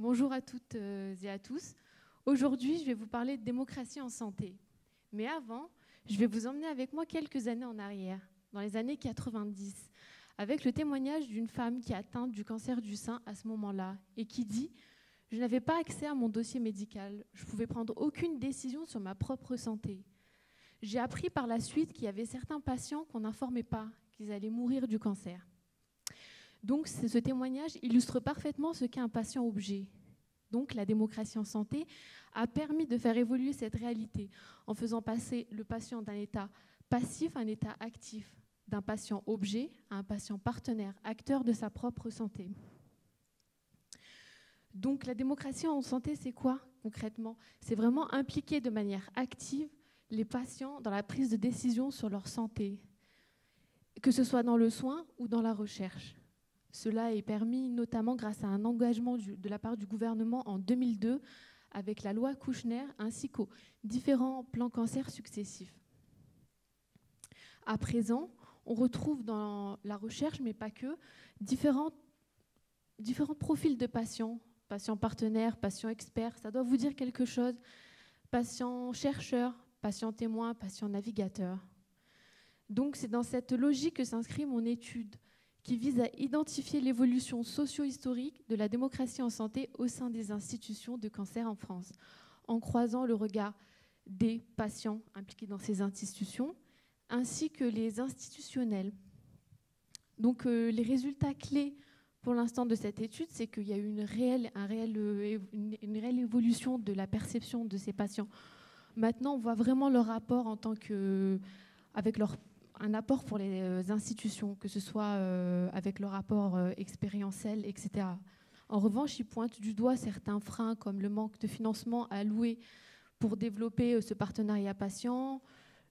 Bonjour à toutes et à tous. Aujourd'hui, je vais vous parler de démocratie en santé. Mais avant, je vais vous emmener avec moi quelques années en arrière, dans les années 90, avec le témoignage d'une femme qui est atteinte du cancer du sein à ce moment-là et qui dit « Je n'avais pas accès à mon dossier médical, je ne pouvais prendre aucune décision sur ma propre santé. J'ai appris par la suite qu'il y avait certains patients qu'on n'informait pas qu'ils allaient mourir du cancer. » Donc ce témoignage illustre parfaitement ce qu'est un patient objet. Donc la démocratie en santé a permis de faire évoluer cette réalité en faisant passer le patient d'un état passif à un état actif, d'un patient objet à un patient partenaire, acteur de sa propre santé. Donc la démocratie en santé, c'est quoi concrètement? C'est vraiment impliquer de manière active les patients dans la prise de décision sur leur santé, que ce soit dans le soin ou dans la recherche. Cela est permis notamment grâce à un engagement de la part du gouvernement en 2002 avec la loi Kouchner ainsi qu'aux différents plans cancer successifs. À présent, on retrouve dans la recherche, mais pas que, différents profils de patients, patients partenaires, patients experts, ça doit vous dire quelque chose, patients chercheurs, patients témoins, patients navigateurs. Donc c'est dans cette logique que s'inscrit mon étude, qui vise à identifier l'évolution socio-historique de la démocratie en santé au sein des institutions de cancer en France, en croisant le regard des patients impliqués dans ces institutions, ainsi que les institutionnels. Donc les résultats clés pour l'instant de cette étude, c'est qu'il y a eu une réelle évolution de la perception de ces patients. Maintenant, on voit vraiment leur rapport en tant que, avec un apport pour les institutions, que ce soit avec le rapport expérientiel, etc. En revanche, ils pointent du doigt certains freins comme le manque de financement alloué pour développer ce partenariat patient,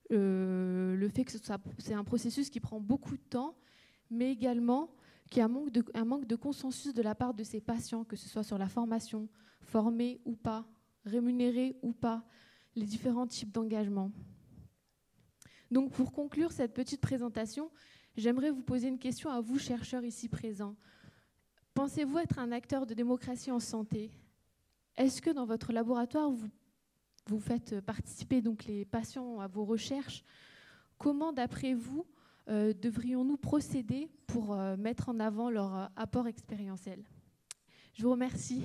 le fait que c'est un processus qui prend beaucoup de temps, mais également qu'il y a un manque de consensus de la part de ces patients, que ce soit sur la formation, formés ou pas, rémunérés ou pas, les différents types d'engagement. Donc pour conclure cette petite présentation, j'aimerais vous poser une question à vous, chercheurs ici présents. Pensez-vous être un acteur de démocratie en santé? Est-ce que dans votre laboratoire, vous faites participer donc les patients à vos recherches? Comment, d'après vous, devrions-nous procéder pour mettre en avant leur apport expérientiel? Je vous remercie.